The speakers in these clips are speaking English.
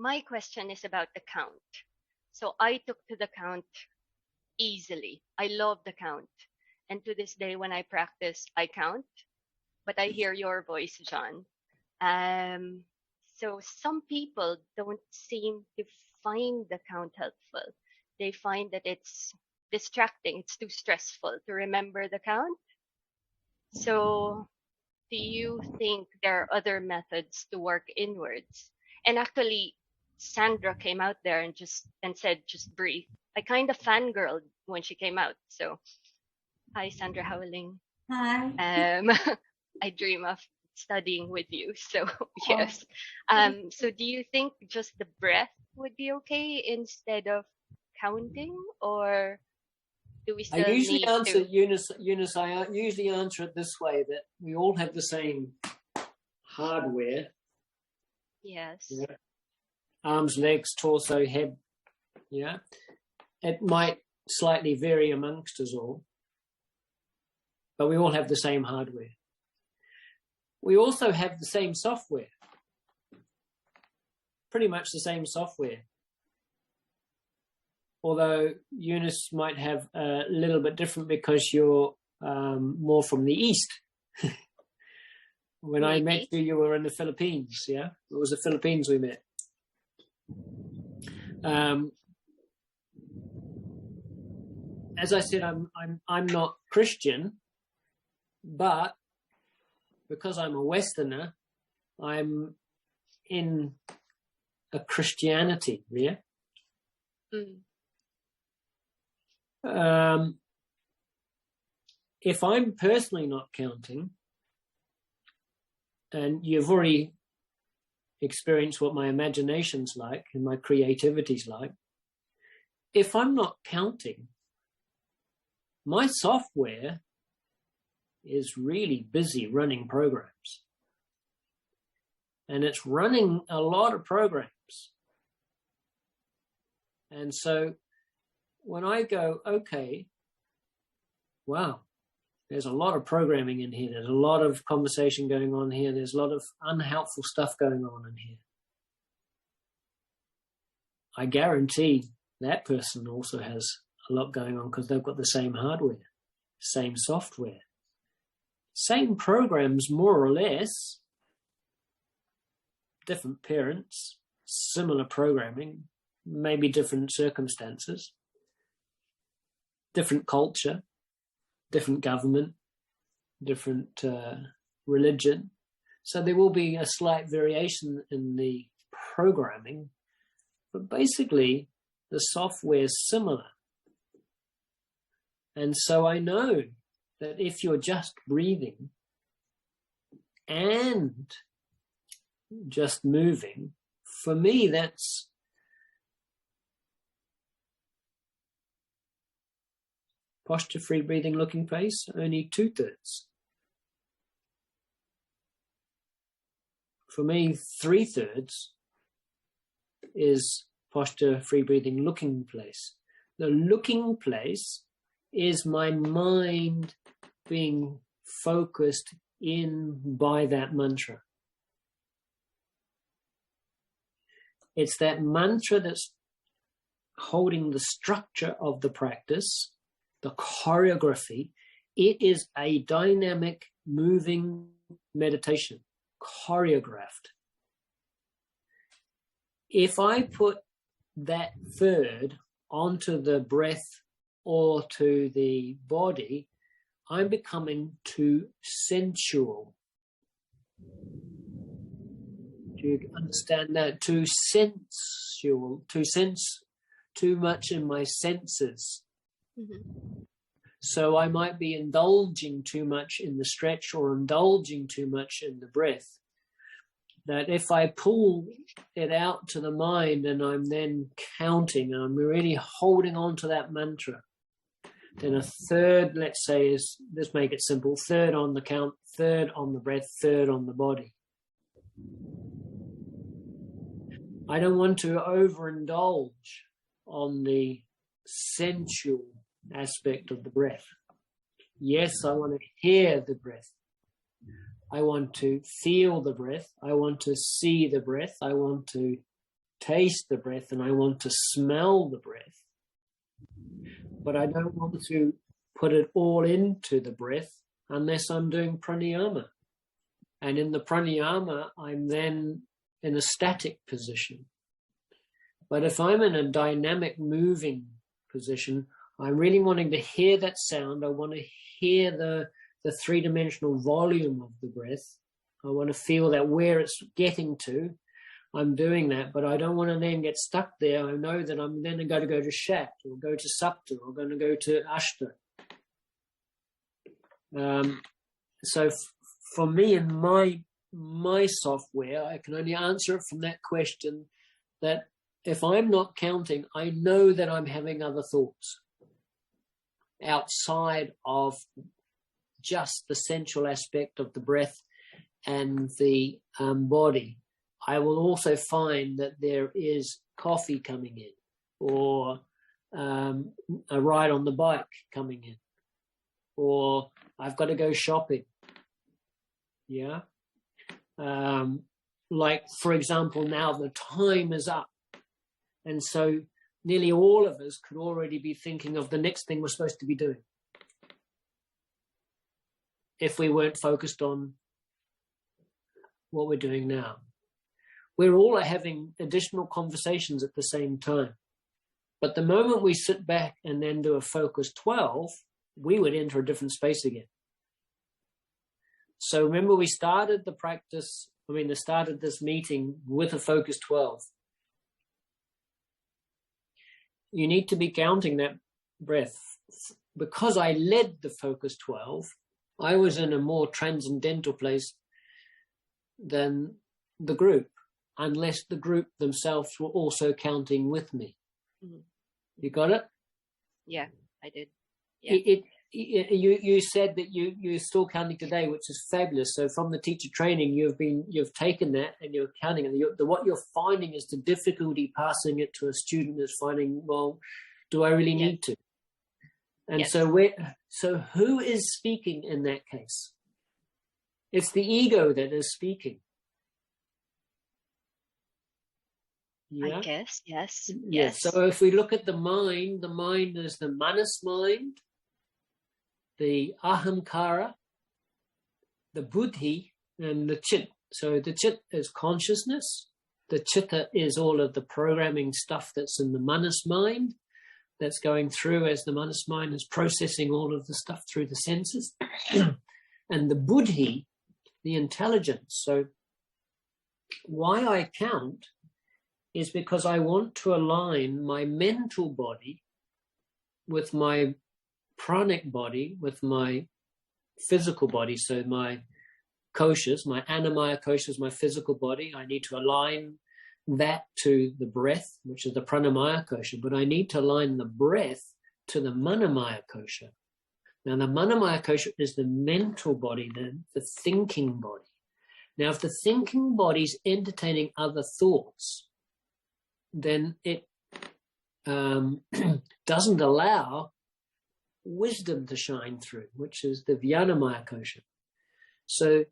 my question is about the count. So I took to the count easily. I love the count. And to this day, when I practice, I count. But I hear your voice, John. So some people don't seem to find the count helpful. They find that it's distracting. It's too stressful to remember the count. So do you think there are other methods to work inwards? And actually, Sandra came out there and said, just breathe. I kind of fangirled when she came out. So, hi, Sandra Howling. Hi. I dream of studying with you. So, yes. So do you think just the breath would be okay instead of counting, or do we still I usually need answer, to? Eunice, I usually answer it this way, that we all have the same hardware. Yes. Yeah. Arms, legs, torso, head. Yeah. It might slightly vary amongst us all, but we all have the same hardware. We also have the same software, pretty much the same software. Although Eunice might have a little bit different because you're more from the East. When I met you, you were in the Philippines, yeah? It was the Philippines we met. As I said, I'm not Christian, but because I'm a Westerner, I'm in a Christianity, yeah? If I'm personally not counting, and you've already experienced what my imagination's like and my creativity's like, if I'm not counting, my software is really busy running programs. And it's running a lot of programs. And so when I go, okay, wow, there's a lot of programming in here. There's a lot of conversation going on here. There's a lot of unhelpful stuff going on in here. I guarantee that person also has a lot going on because they've got the same hardware, same software, same programs, more or less, different parents, similar programming, maybe different circumstances, different culture, different government, different religion. So there will be a slight variation in the programming, but basically the software is similar. And so I know that if you're just breathing and just moving, for me, that's posture, free breathing, looking face, only 2/3. For me, 3/3 is posture, free breathing, looking place. The looking place is my mind being focused in by that mantra. It's that mantra that's holding the structure of the practice, the choreography. It is a dynamic, moving meditation, choreographed. If I put that third onto the breath or to the body, I'm becoming too sensual. Do you understand that? Too sensual, too much in my senses. Mm-hmm. So I might be indulging too much in the stretch or indulging too much in the breath. That if I pull it out to the mind and I'm then counting and I'm really holding on to that mantra, then a third, let's say, is, let's make it simple, third on the count, third on the breath, third on the body. I don't want to overindulge on the sensual aspect of the breath. Yes, I want to hear the breath. I want to feel the breath. I want to see the breath. I want to taste the breath and I want to smell the breath, but I don't want to put it all into the breath unless I'm doing pranayama. And in the pranayama, I'm then in a static position. But if I'm in a dynamic moving position, I'm really wanting to hear that sound. I want to hear the three-dimensional volume of the breath. I want to feel that where it's getting to. I'm doing that, but I don't want to then get stuck there. I know that I'm then going to go to Shat or go to Sapta or going to go to Ashta. So for me in my software, I can only answer it from that question that if I'm not counting, I know that I'm having other thoughts outside of just the sensual aspect of the breath and the body. I will also find that there is coffee coming in or a ride on the bike coming in or I've got to go shopping. Yeah. Like, for example, now the time is up. And so nearly all of us could already be thinking of the next thing we're supposed to be doing if we weren't focused on what we're doing now. We're all having additional conversations at the same time. But the moment we sit back and then do a focus 12, we would enter a different space again. So remember we started the practice, started this meeting with a focus 12. You need to be counting that breath. Because I led the focus 12, I was in a more transcendental place than the group, unless the group themselves were also counting with me. Mm-hmm. You got it? Yeah, I did. Yeah. You said that you're still counting today, which is fabulous. So from the teacher training, you've taken that and you're counting it. What you're finding is the difficulty passing it to a student is finding, well, do I really need to? And so who is speaking in that case? It's the ego that is speaking. Yeah? I guess, yes. Yes. So if we look at the mind is the manas mind, the ahamkara, the buddhi, and the chit. So the chit is consciousness. The chitta is all of the programming stuff that's in the manas mind that's going through as the manas mind is processing all of the stuff through the senses. And the buddhi, the intelligence. So why I count is because I want to align my mental body with my pranic body, with my physical body. So my koshas, my annamaya koshas, my physical body, I need to align that to the breath, which is the pranamaya kosha, but I need to align the breath to the manamaya kosha. Now the manamaya kosha is the mental body, the thinking body. Now if the thinking body is entertaining other thoughts, then it doesn't allow wisdom to shine through, which is the Vyanamaya kosha. So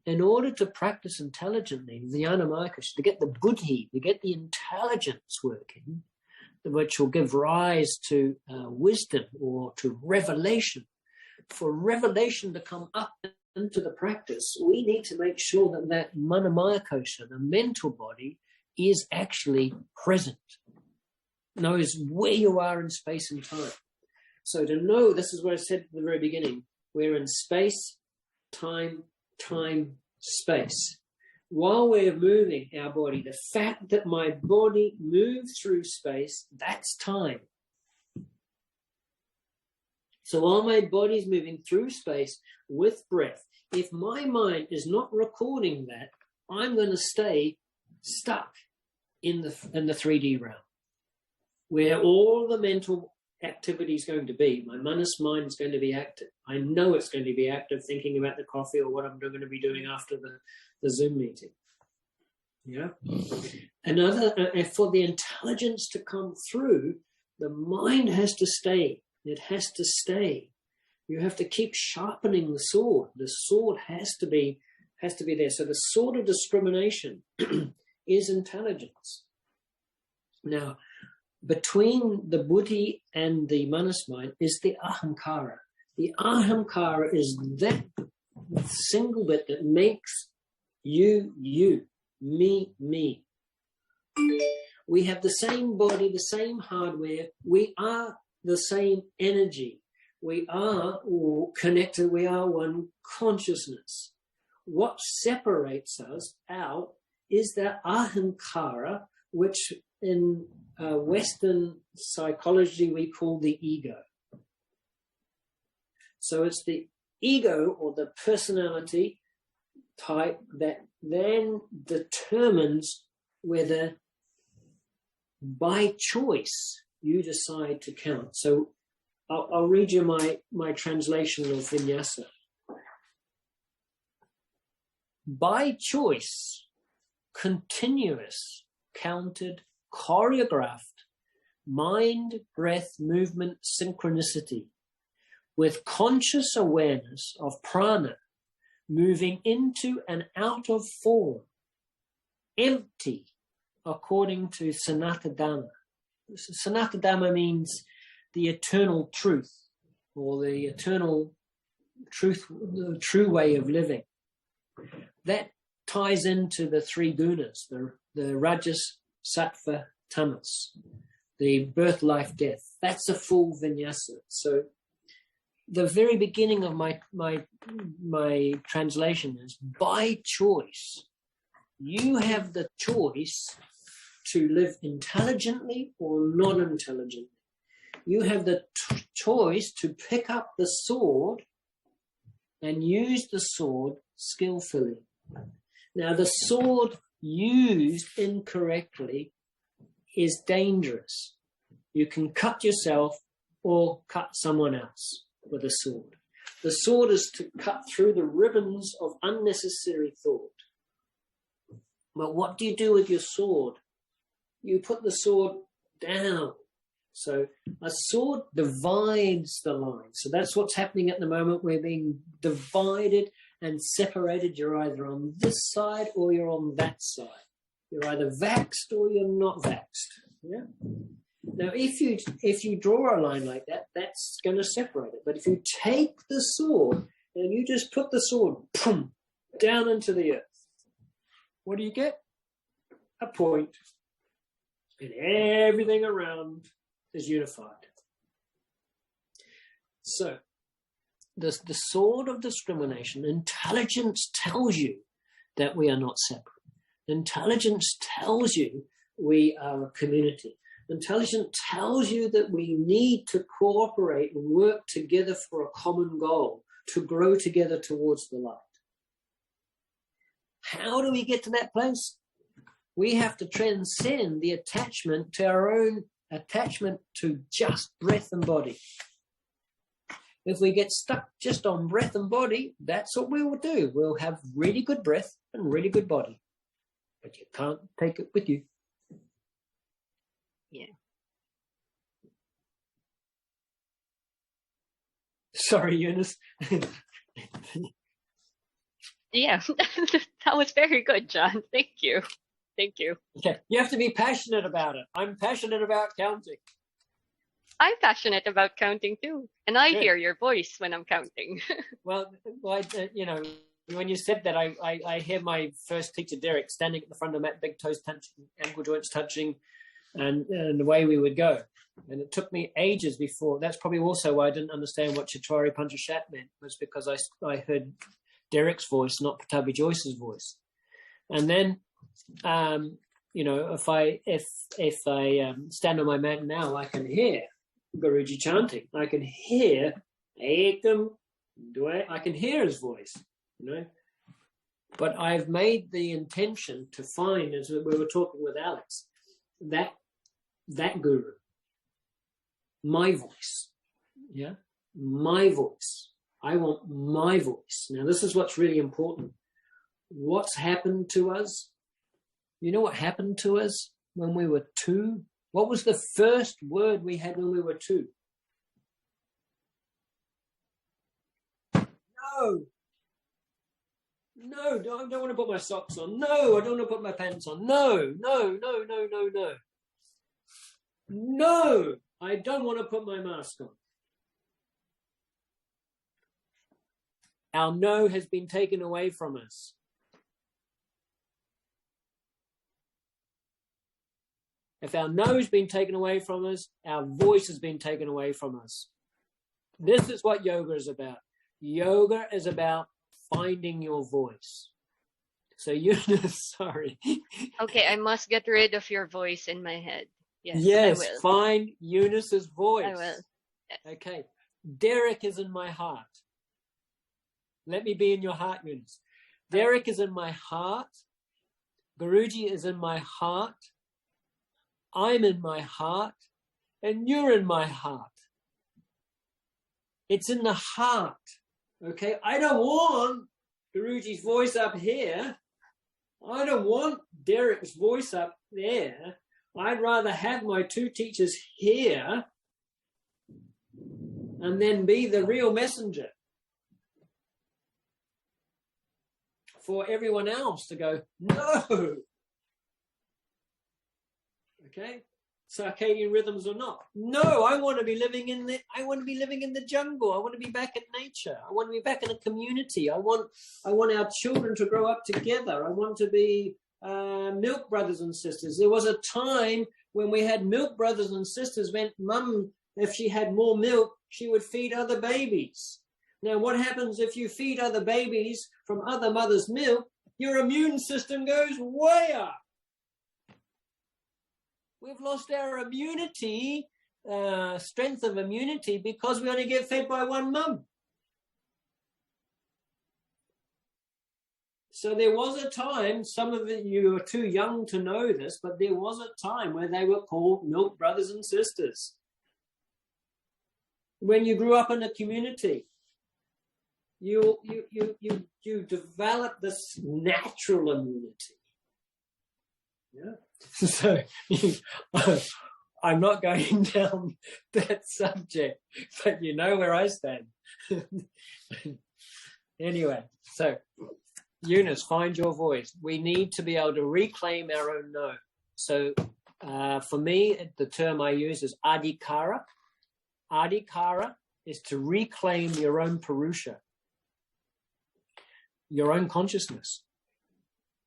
in order to practice intelligently, the Vyanamaya kosha, to get the buddhi, to get the intelligence working, which will give rise to wisdom or to revelation, for revelation to come up into the practice, we need to make sure that that manamaya kosha, the mental body, is actually present, knows where you are in space and time. So to know, this is what I said at the very beginning, we're in space, time, space. While we're moving our body, the fact that my body moves through space, that's time. So while my body's moving through space with breath, if my mind is not recording that, I'm going to stay stuck in the 3D realm, where all the mental activity is going to be. My manas mind is going to be active. I know it's going to be active, thinking about the coffee or what I'm going to be doing after the Zoom meeting. Yeah. For the intelligence to come through, the mind has to stay. It has to stay. You have to keep sharpening the sword. The sword has to be there. So the sword of discrimination is intelligence. Now, between the buddhi and the manas mind is the ahamkara. The ahamkara is that single bit that makes you, me, me. We have the same body, the same hardware. We are the same energy. We are all connected. We are one consciousness. What separates us out is that ahamkara, which in Western psychology we call the ego. So it's the ego or the personality type that then determines whether by choice you decide to count. So I'll read you my translation of vinyasa. By choice, continuous, counted, choreographed, mind, breath, movement, synchronicity, with conscious awareness of prana moving into and out of form, empty, according to Sanatana Dhamma. Sanatana Dhamma means the eternal truth, or the eternal truth, the true way of living. That ties into the three gunas, the rajas, sattva, tamas, the birth, life, death. That's a full vinyasa. So the very beginning of my translation is, by choice, you have the choice to live intelligently or not intelligently. You have the choice to pick up the sword and use the sword skillfully. Now, the sword used incorrectly is dangerous. You can cut yourself or cut someone else with a sword. The sword is to cut through the ribbons of unnecessary thought. But what do you do with your sword? You put the sword down. So a sword divides the line. So that's what's happening at the moment. We're being divided and separated. You're either on this side or you're on that side. You're either vaxxed or you're not vaxxed. Yeah. Now, if you draw a line like that, that's going to separate it. But if you take the sword and you just put the sword down into the earth, what do you get? A point. And everything around is unified. So, the sword of discrimination, intelligence tells you that we are not separate. Intelligence tells you we are a community. Intelligence tells you that we need to cooperate and work together for a common goal, to grow together towards the light. How do we get to that place? We have to transcend the attachment to our own attachment to just breath and body. If we get stuck just on breath and body, that's what we will do. We'll have really good breath and really good body. But you can't take it with you. Yeah. Sorry, Eunice. Yeah, that was very good, John. Thank you. Thank you. Okay, you have to be passionate about it. I'm passionate about counting. I'm passionate about counting too, and I hear your voice when I'm counting. Well, you know, when you said that, I hear my first teacher, Derek, standing at the front of the mat, big toes touching, ankle joints touching, and the way we would go. And it took me ages before. That's probably also why I didn't understand what Chaturanga Panchashat meant, was because I heard Derek's voice, not Patabi Joyce's voice. And then, you know, if I stand on my mat now, I can hear Guruji chanting. I can hear Ekam, I can hear his voice, you know. But I've made the intention to find, as we were talking with Alex, that guru, my voice, yeah, my voice. I want my voice. Now, this is what's really important. What's happened to us? You know what happened to us when we were 2? What was the first word we had when we were 2? No. No, I don't want to put my socks on. No, I don't want to put my pants on. No. no, I don't want to put my mask on. Our no has been taken away from us. If our no has been taken away from us, our voice has been taken away from us. This is what yoga is about. Yoga is about finding your voice. So Eunice, sorry. Okay, I must get rid of your voice in my head. Yes, I will. find Eunice's voice. I will. Yes. Okay. Derek is in my heart. Let me be in your heart, Eunice. Derek is in my heart. Guruji is in my heart. I'm in my heart. And you're in my heart. It's in the heart. Okay? I don't want Guruji's voice up here. I don't want Derek's voice up there. I'd rather have my two teachers here and then be the real messenger for everyone else to go, no. Okay? Circadian rhythms or not. No, I want to be living in the jungle. I want to be back in nature. I want to be back in a community. I want our children to grow up together. I want to be milk brothers and sisters. There was a time when we had milk brothers and sisters when mum, if she had more milk, she would feed other babies. Now, what happens if you feed other babies from other mothers' milk? Your immune system goes way up. We've lost our immunity, strength of immunity, because we only get fed by one mum. So there was a time, some of you are too young to know this, but there was a time where they were called milk brothers and sisters. When you grew up in a community, you develop this natural immunity. Yeah. So I'm not going down that subject, but you know where I stand. Anyway, so Eunice, find your voice. We need to be able to reclaim our own no. So for me, the term I use is Adikara. Adikara is to reclaim your own Purusha, your own consciousness.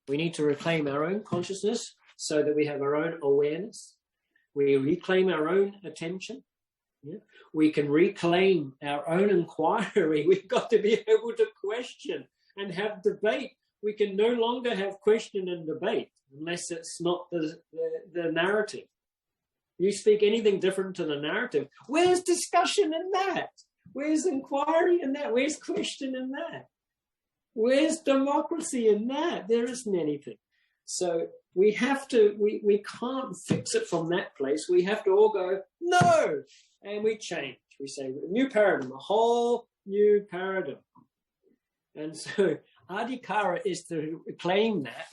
We need to reclaim our own consciousness so that we have our own awareness. We reclaim our own attention. Yeah? We can reclaim our own inquiry. We've got to be able to question and have debate. We can no longer have question and debate unless it's not the narrative. You speak anything different to the narrative. Where's discussion in that? Where's inquiry in that? Where's question in that? Where's democracy in that? There isn't anything. So we have to, we can't fix it from that place. We have to all go, no, and we change. We say, new paradigm, a whole new paradigm. And so Adikara is to reclaim that,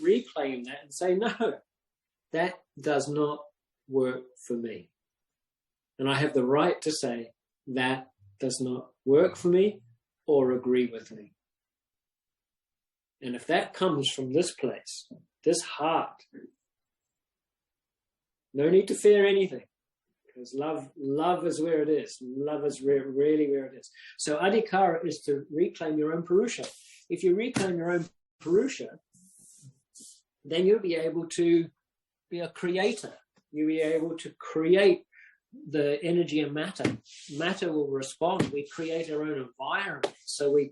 and say, no, that does not work for me. And I have the right to say, that does not work for me or agree with me. And if that comes from this place, this heart, no need to fear anything, because love is where it is. Love is really where it is. So Adikara is to reclaim your own Purusha. If you reclaim your own Purusha, then you'll be able to be a creator. You'll be able to create the energy and matter. Matter will respond. We create our own environment. So we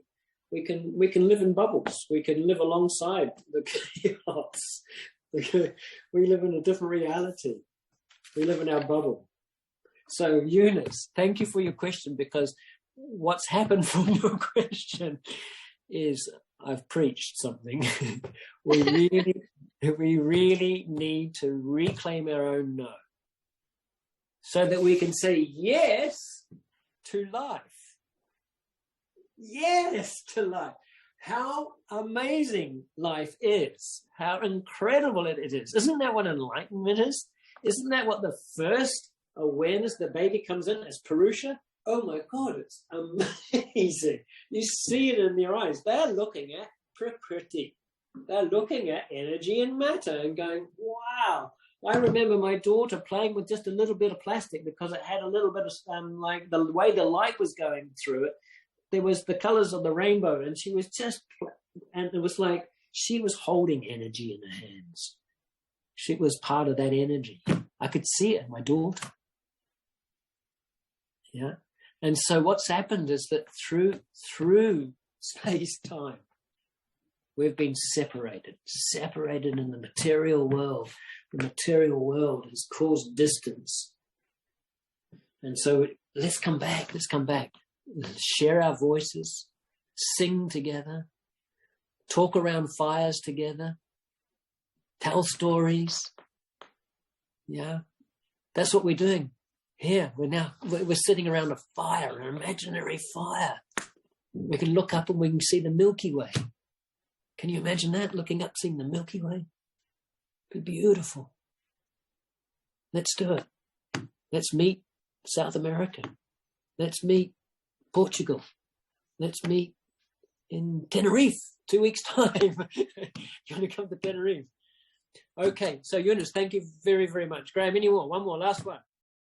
can live in bubbles. We can live alongside the chaos. We live in a different reality. We live in our bubble. So Eunice, thank you for your question, because what's happened from your question is I've preached something. We really need to reclaim our own no, so that we can say yes to life. Yes to life. How amazing life is. How incredible it is. Isn't that what enlightenment is? Isn't that what the first awareness, the baby comes in as Purusha? Oh my God, it's amazing. You see it in their eyes. They're looking at Prakriti. They're looking at energy and matter and going, wow, I remember my daughter playing with just a little bit of plastic because it had a little bit of, like the way the light was going through it, there was the colors of the rainbow, and she was just, and it was like she was holding energy in her hands. She was part of that energy. I could see it, my daughter. Yeah. And so what's happened is that through space-time, we've been separated in the material world. The material world has caused distance. And so let's come back. Share our voices, sing together, talk around fires together, tell stories. Yeah, that's what we're doing here. We're sitting around a fire, an imaginary fire. We can look up and we can see the Milky Way. Can you imagine that? Looking up, seeing the Milky Way? It'd be beautiful. Let's do it. Let's meet South America. Let's meet Portugal. Let's meet in Tenerife 2 weeks' time. You want to come to Tenerife? Okay, so Eunice, thank you very, very much. Graham, any more? One more, last one.